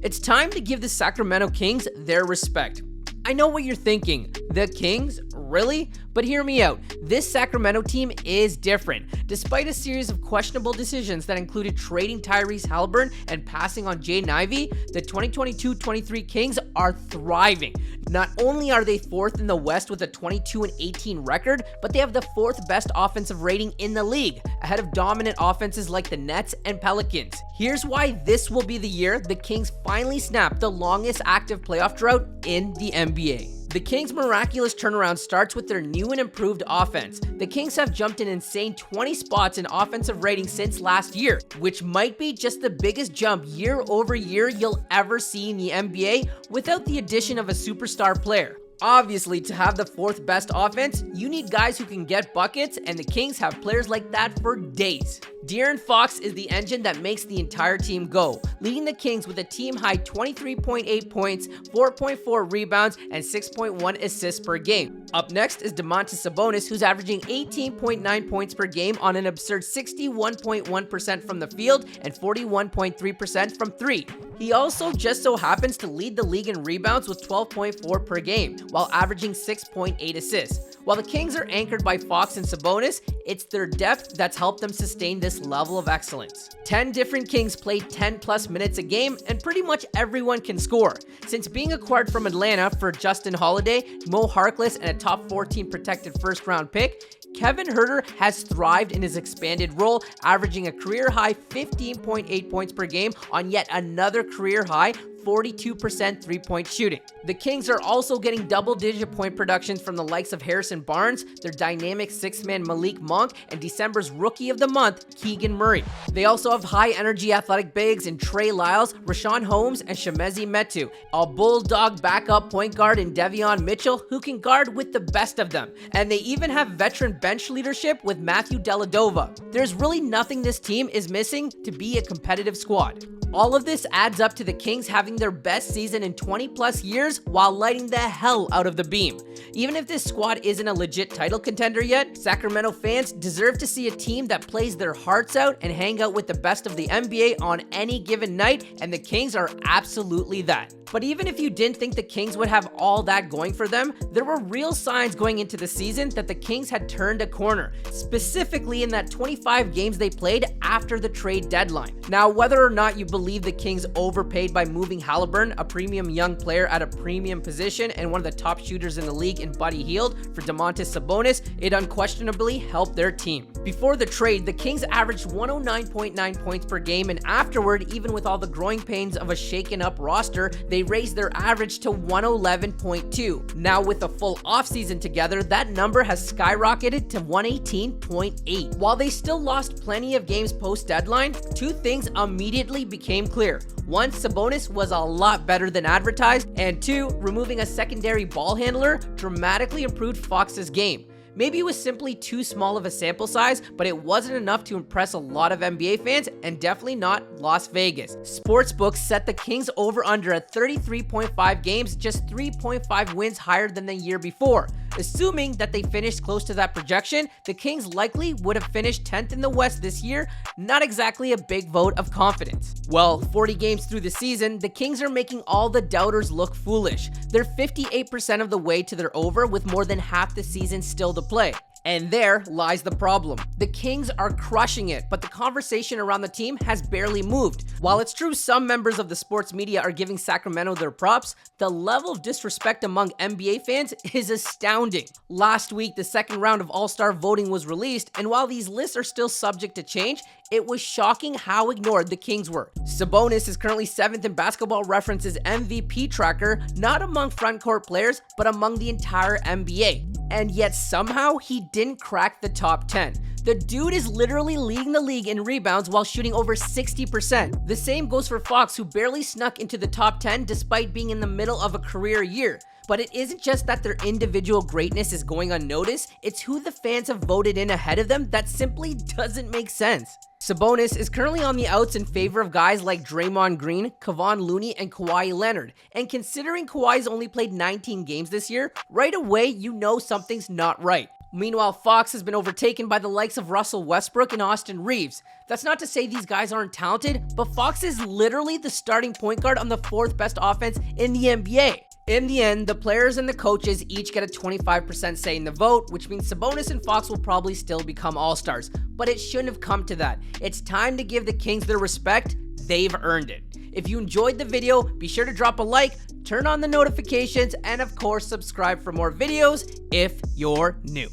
It's time to give the Sacramento Kings their respect. I know what you're thinking. The Kings? Really? But hear me out. This Sacramento team is different. Despite a series of questionable decisions that included trading Tyrese Haliburton and passing on Jaden Ivey, the 2022-23 Kings are thriving. Not only are they fourth in the West with a 22-18 record, but they have the fourth best offensive rating in the league, ahead of dominant offenses like the Nets and Pelicans. Here's why this will be the year the Kings finally snap the longest active playoff drought in the NBA. The Kings' miraculous turnaround starts with their new and improved offense. The Kings have jumped an insane 20 spots in offensive rating since last year, which might be just the biggest jump year over year you'll ever see in the NBA without the addition of a superstar player. Obviously, to have the fourth best offense, you need guys who can get buckets, and the Kings have players like that for days. De'Aaron Fox is the engine that makes the entire team go, leading the Kings with a team-high 23.8 points, 4.4 rebounds, and 6.1 assists per game. Up next is Domantas Sabonis, who's averaging 18.9 points per game on an absurd 61.1% from the field and 41.3% from three. He also just so happens to lead the league in rebounds with 12.4 per game, while averaging 6.8 assists. While the Kings are anchored by Fox and Sabonis, it's their depth that's helped them sustain this level of excellence. 10 different Kings play 10 plus minutes a game, and pretty much everyone can score. Since being acquired from Atlanta for Justin Holiday, Mo Harkless, and a top 14 protected first round pick, Kevin Huerter has thrived in his expanded role, averaging a career-high 15.8 points per game on yet another career-high 42% three-point shooting. The Kings are also getting double-digit point productions from the likes of Harrison Barnes, their dynamic six-man Malik Monk, and December's Rookie of the Month, Keegan Murray. They also have high-energy athletic bigs in Trey Lyles, Rashawn Holmes, and Shemezi Metu, a bulldog backup point guard in Devion Mitchell who can guard with the best of them. And they even have veteran bench leadership with Matthew Dellavedova. There's really nothing this team is missing to be a competitive squad. All of this adds up to the Kings having their best season in 20 plus years while lighting the hell out of the beam. Even if this squad isn't a legit title contender yet, Sacramento fans deserve to see a team that plays their hearts out and hang out with the best of the NBA on any given night, and the Kings are absolutely that. But even if you didn't think the Kings would have all that going for them, there were real signs going into the season that the Kings had turned a corner, specifically in that 25 games they played after the trade deadline. Now, whether or not you believe the Kings overpaid by moving Haliburton, a premium young player at a premium position and one of the top shooters in the league in Buddy Hield, for Domantas Sabonis, it unquestionably helped their team. Before the trade, the Kings averaged 109.9 points per game, and afterward, even with all the growing pains of a shaken-up roster, they raised their average to 111.2. Now, with a full offseason together, that number has skyrocketed to 118.8. While they still lost plenty of games post-deadline, two things immediately became clear. One, Sabonis was a lot better than advertised, and two, removing a secondary ball handler dramatically improved Fox's game. Maybe it was simply too small of a sample size, but it wasn't enough to impress a lot of NBA fans, and definitely not Las Vegas. Sportsbooks set the Kings over-under at 33.5 games, just 3.5 wins higher than the year before. Assuming that they finished close to that projection, the Kings likely would have finished 10th in the West this year, not exactly a big vote of confidence. Well, 40 games through the season, the Kings are making all the doubters look foolish. They're 58% of the way to their over, with more than half the season still to play. And there lies the problem. The Kings are crushing it, but the conversation around the team has barely moved. While it's true some members of the sports media are giving Sacramento their props, the level of disrespect among NBA fans is astounding. Last week, the second round of All-Star voting was released, and while these lists are still subject to change, it was shocking how ignored the Kings were. Sabonis is currently 7th in Basketball Reference's MVP tracker, not among frontcourt players, but among the entire NBA. And yet somehow he didn't crack the top 10. The dude is literally leading the league in rebounds while shooting over 60%. The same goes for Fox, who barely snuck into the top 10 despite being in the middle of a career year. But it isn't just that their individual greatness is going unnoticed, it's who the fans have voted in ahead of them that simply doesn't make sense. Sabonis is currently on the outs in favor of guys like Draymond Green, Kevon Looney, and Kawhi Leonard. And considering Kawhi's only played 19 games this year, right away you know something's not right. Meanwhile, Fox has been overtaken by the likes of Russell Westbrook and Austin Reeves. That's not to say these guys aren't talented, but Fox is literally the starting point guard on the 4th best offense in the NBA. In the end, the players and the coaches each get a 25% say in the vote, which means Sabonis and Fox will probably still become All-Stars. But it shouldn't have come to that. It's time to give the Kings their respect. They've earned it. If you enjoyed the video, be sure to drop a like, turn on the notifications, and of course, subscribe for more videos if you're new.